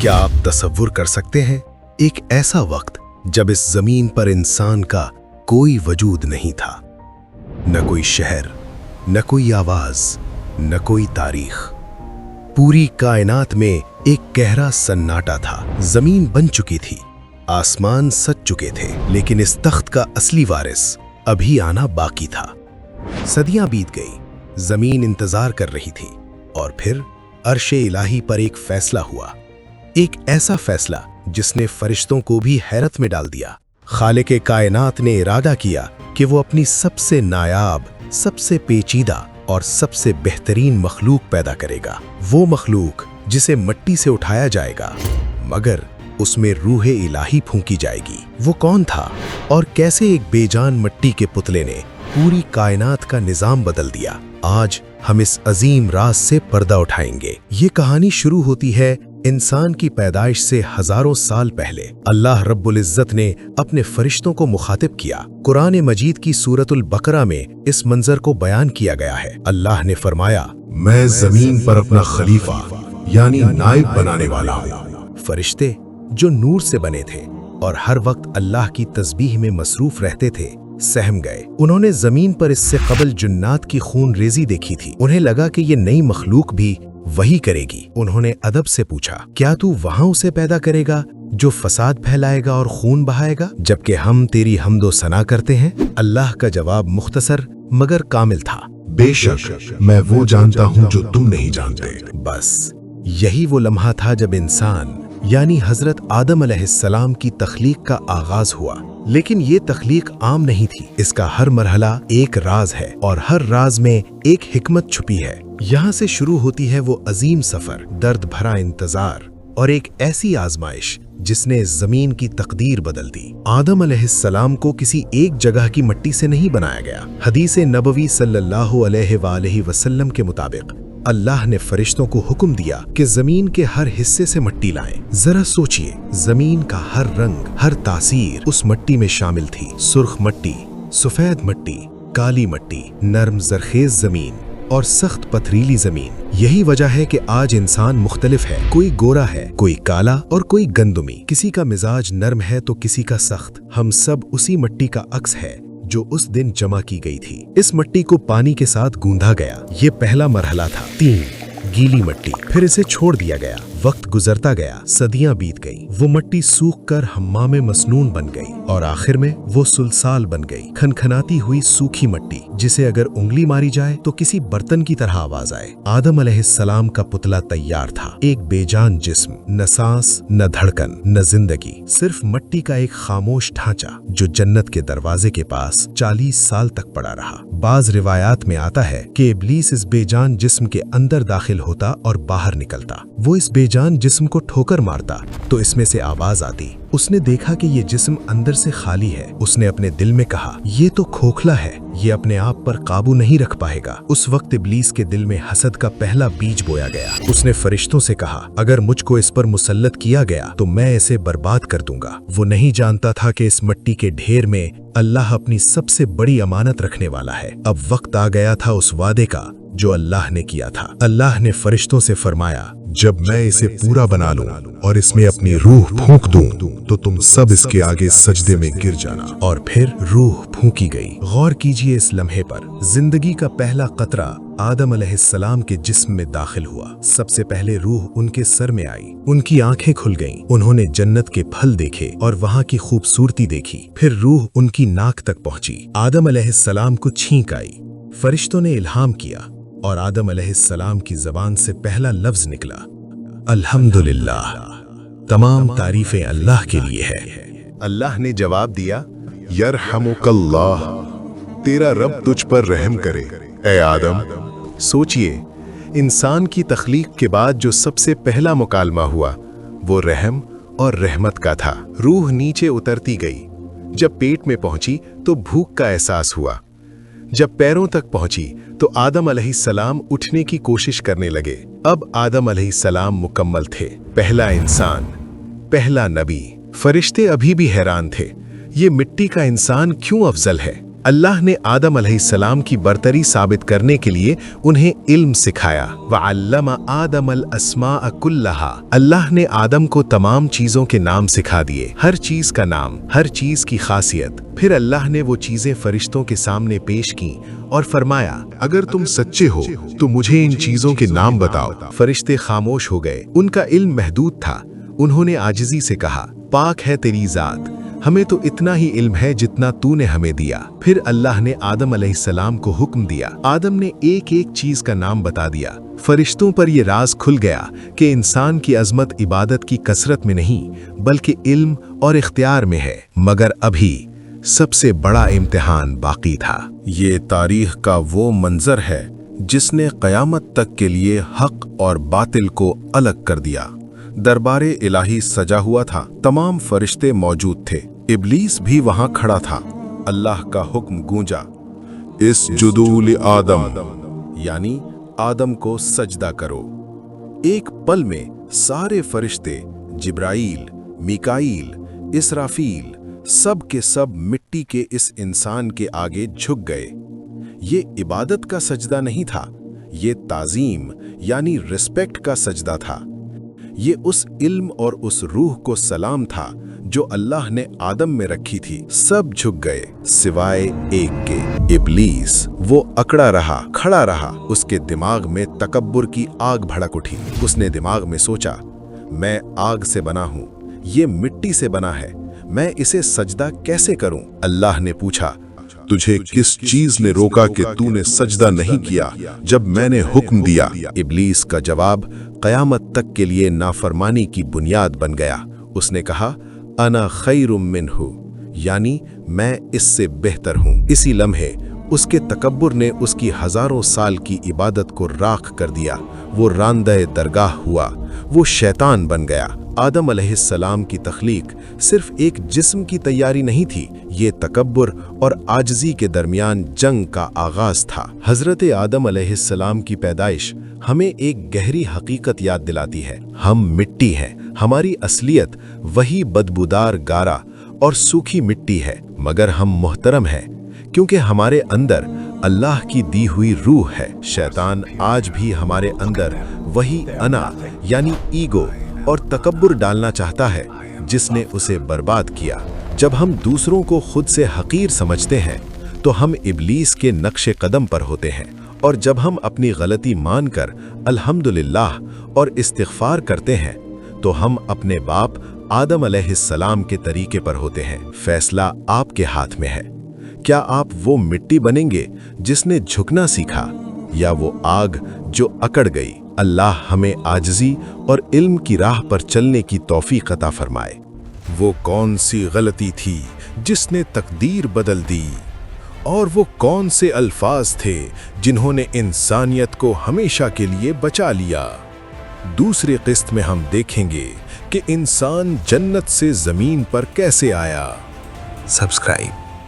क्या आप तसव्वुर कर सकते हैं एक ऐसा वक्त जब इस जमीन पर इंसान का कोई वजूद नहीं था, न कोई शहर, न कोई आवाज, न कोई तारीख। पूरी कायनात में एक गहरा सन्नाटा था। जमीन बन चुकी थी, आसमान सज चुके थे, लेकिन इस तख्त का असली वारिस अभी आना बाकी था। सदियां बीत गई, जमीन इंतजार कर रही थी, और फिर अर्शे इलाही पर एक फैसला हुआ। एक ऐसा फैसला जिसने फरिश्तों को भी हैरत में डाल दिया। खालिक़े कायनात ने इरादा किया कि वो अपनी सबसे नायाब, सबसे पेचीदा और सबसे बेहतरीन मखलूक पैदा करेगा। वो मखलूक जिसे मिट्टी से उठाया जाएगा, मगर उसमें रूहे इलाही फूंकी जाएगी। वो कौन था और कैसे एक बेजान मिट्टी के पुतले ने पूरी कायनात का निजाम बदल दिया? आज हम इस अजीम राज से पर्दा उठाएंगे। ये कहानी शुरू होती है इंसान की पैदाइश से हजारों साल पहले। अल्लाह रब्बुल इज्जत ने अपने फरिश्तों को मुखातिब किया। कुरान मजीद की सूरतुल बकरा में इस मंजर को बयान किया गया है। अल्लाह ने फरमाया, मैं जमीन पर अपना खलीफा यानी नाइब बनाने वाला हूँ। फरिश्ते जो नूर से बने थे और हर वक्त अल्लाह की तस्बीह में मसरूफ रहते थे, सहम गए। उन्होंने जमीन पर इससे कबल जुन्नात की खून रेजी देखी थी। उन्हें लगा कि ये नई मखलूक भी वही करेगी। उन्होंने अदब से पूछा, क्या तू वहां उसे पैदा करेगा जो फसाद फैलाएगा और खून बहाएगा, जबकि हम तेरी हम्दो सना करते हैं? अल्लाह का जवाब मुख्तसर मगर कामिल था। बेशक मैं वो जानता हूँ जो तुम नहीं जानते। बस यही वो लम्हा था जब इंसान यानी हजरत आदम अलैहिस्सलाम की तख्लीक का आगाज हुआ। लेकिन ये तख्लीक आम नहीं थी। इसका हर मरहला एक राज है और हर राज में एक हिकमत छुपी है। यहाँ से शुरू होती है वो अजीम सफर, दर्द भरा इंतजार और एक ऐसी आजमाइश जिसने इस जमीन की तकदीर बदल दी। आदम अलैहिस्सलाम को किसी एक जगह की मिट्टी से नहीं बनाया गया। हदीस नबवी सल्लल्लाहु अलैहि वसल्लम के मुताबिक अल्लाह ने फरिश्तों को हुक्म दिया कि जमीन के हर हिस्से से मिट्टी लाएं। जरा सोचिए, जमीन का हर रंग, हर तासीर उस मिट्टी में शामिल थी। सुर्ख मिट्टी, सफेद मिट्टी, काली मिट्टी, नर्म जरखेज जमीन और सख्त पथरीली जमीन। यही वजह है कि आज इंसान मुख्तलिफ है। कोई गोरा है, कोई काला और कोई गंदुमी। किसी का मिजाज नर्म है तो किसी का सख्त। हम सब उसी मिट्टी का अक्स है जो उस दिन जमा की गई थी। इस मिट्टी को पानी के साथ गूंधा गया। ये पहला मरहला था। 3 गीली मिट्टी। फिर इसे छोड़ दिया गया। वक्त गुजरता गया, सदियां बीत गई। वो मिट्टी सूख कर हम्माम मसनून बन गई और आखिर में वो सुलसाल बन गई। खनखनाती हुई सूखी मिट्टी जिसे अगर उंगली मारी जाए तो किसी बर्तन की तरह आवाज आए। आदम अलैहिस्सलाम का पुतला तैयार था। एक बेजान जिस्म, न सांस, न धड़कन, न जिंदगी, सिर्फ मिट्टी का एक खामोश ढांचा जो जन्नत के दरवाजे के पास 40 साल तक पड़ा रहा। बाज रिवायात में आता है कि इब्लीस इस बेजान जिस्म के अंदर दाखिल होता और बाहर निकलता। वो इस बेजान जिस्म को ठोकर मारता तो इसमें से आवाज आती। उसने देखा कि ये जिस्म अंदर से खाली है। उसने अपने दिल में कहा, ये तो खोखला है, ये अपने आप पर काबू नहीं रख पाएगा। उस वक्त इब्लीस के दिल में हसद का पहला बीज बोया गया। उसने फरिश्तों से कहा, अगर मुझको इस पर मुसल्लत किया गया तो मैं इसे बर्बाद कर दूंगा। वो नहीं जानता था कि इस मिट्टी के ढेर में अल्लाह अपनी सबसे बड़ी अमानत रखने वाला है। अब वक्त आ गया था उस वादे का जो अल्लाह ने किया था। अल्लाह ने फरिश्तों से फरमाया, जब मैं इसे पूरा बना लूं और इसमें अपनी रूह फूंक दूं तो तुम सब इसके आगे सजदे में गिर जाना। और फिर रूह फूंकी गई। गौर कीजिए इस लम्हे पर। जिंदगी का पहला कतरा आदम अलैहिस्सलाम के जिस्म में दाखिल हुआ। सबसे पहले रूह उनके सर में आई। उनकी आंखें खुल गईं। उन्होंने जन्नत के फल देखे और वहां की खूबसूरती देखी। फिर रूह उनकी नाक तक पहुंची। आदम अलैहिस्सलाम को छींक आई। फरिश्तों ने इल्हाम किया और आदम अलैहिस्सलाम की जबान से पहला लफ्ज निकला, अल्हम्दुलिल्लाह, तमाम तारीफें अल्लाह के लिए है। अल्लाह ने जवाब दिया, यरहमुकल्लाह, तेरा रब तुझ पर रहम करे ए आदम। सोचिए, इंसान की तख्लीक के बाद जो सबसे पहला मुकालमा हुआ वो रहम और रहमत का था। रूह नीचे उतरती गई। जब पेट में पहुंची तो भूख का एहसास हुआ। जब पैरों तक पहुंची तो आदम अलैहिस्सलाम उठने की कोशिश करने लगे। अब आदम अलैहिस्सलाम मुकम्मल थे, पहला इंसान, पहला नबी। फरिश्ते अभी भी हैरान थे, ये मिट्टी का इंसान क्यों अफजल है? अल्लाह ने आदम अलैहिस्सलाम की बरतरी साबित करने के लिए उन्हें इल्म सिखाया। वअल्लमा आदम अल अस्माअ कुल्लहा, अल्लाह ने आदम को तमाम चीजों के नाम सिखा दिए, हर चीज का नाम, हर चीज की खासियत। फिर अल्लाह ने वो चीजें फरिश्तों के सामने पेश की और फरमाया, अगर तुम सच्चे हो तो मुझे इन चीजों के नाम बताओ। फरिश्ते खामोश हो गए, उनका इल्म महदूद था। उन्होंने आजिजी से कहा, पाक है तेरी जात, हमें तो इतना ही इल्म है जितना तूने हमें दिया। फिर अल्लाह ने आदम अलैहिस्सलाम को हुक्म दिया। आदम ने एक एक चीज का नाम बता दिया। फरिश्तों पर यह राज खुल गया कि इंसान की अजमत इबादत की कसरत में नहीं बल्कि इल्म और इख्तियार में है। मगर अभी सबसे बड़ा इम्तिहान बाकी था। ये तारीख का वो मंजर है जिसने क़यामत तक के लिए हक और बातिल को अलग कर दिया। दरबारे इलाही सजा हुआ था, तमाम फरिश्ते मौजूद थे, इब्लीस भी वहां खड़ा था। अल्लाह का हुक्म गूंजा, इसजुदू लि आदम, यानी आदम को सजदा करो। एक पल में सारे फरिश्ते जिब्राईल, मीकाईल, इसराफील सब के सब मिट्टी के इस इंसान के आगे झुक गए। ये इबादत का सजदा नहीं था, ये ताजीम यानी रिस्पेक्ट का सजदा था। ये उस इल्म और उस रूह को सलाम था जो अल्लाह ने आदम में रखी थी। सब झुक गए सिवाय एक के, इब्लीस। वो अकड़ा रहा, खड़ा रहा। उसके दिमाग में तकब्बुर की आग भड़क उठी। उसने दिमाग में सोचा, मैं आग से बना हूं, ये मिट्टी से बना है, मैं इसे सजदा कैसे करूं? अल्लाह ने पूछा, तुझे किस चीज ने रोका कि तूने सजदा नहीं किया जब मैंने हुक्म दिया? इब्लीस का जवाब क़यामत तक के लिए नाफरमानी की बुनियाद बन गया। उसने कहा, अना खैरुम मिन्हु, यानी मैं इससे बेहतर हूँ। इसी लम्हे उसके तकब्बुर ने उसकी हजारों साल की इबादत को राख कर दिया। वो रांदे दरगाह हुआ, वो शैतान बन गया। आदम अलैहिस्सलाम की तख्लीक सिर्फ एक जिस्म की तैयारी नहीं थी, ये तकब्बुर और आजिज़ी के दरमियान जंग का आगाज था। हजरत आदम अलैहिस्सलाम की पैदाइश हमें एक गहरी हकीकत याद दिलाती है। हम मिट्टी हैं, हमारी असलियत वही बदबूदार गारा और सूखी मिट्टी है, मगर हम मोहतरम हैं क्योंकि हमारे अंदर अल्लाह की दी हुई रूह है। शैतान आज भी हमारे अंदर वही अना यानी ईगो और तकब्बुर डालना चाहता है जिसने उसे बर्बाद किया। जब हम दूसरों को खुद से हकीर समझते हैं तो हम इब्लीस के नक्शे कदम पर होते हैं, और जब हम अपनी गलती मानकर अल्हम्दुलिल्लाह और इस्तिग़फ़ार करते हैं तो हम अपने बाप आदम अलैहिस्सलाम के तरीके पर होते हैं। फैसला आपके हाथ में है। क्या आप वो मिट्टी बनेंगे जिसने झुकना सीखा, या वो आग जो अकड़ गई? अल्लाह हमें आजिज़ी और इल्म की राह पर चलने की तौफीक अता फरमाए। वो कौन सी गलती थी जिसने तकदीर बदल दी, और वो कौन से अल्फाज थे जिन्होंने इंसानियत को हमेशा के लिए बचा लिया? दूसरी किस्त में हम देखेंगे कि इंसान जन्नत से जमीन पर कैसे आया। सब्सक्राइब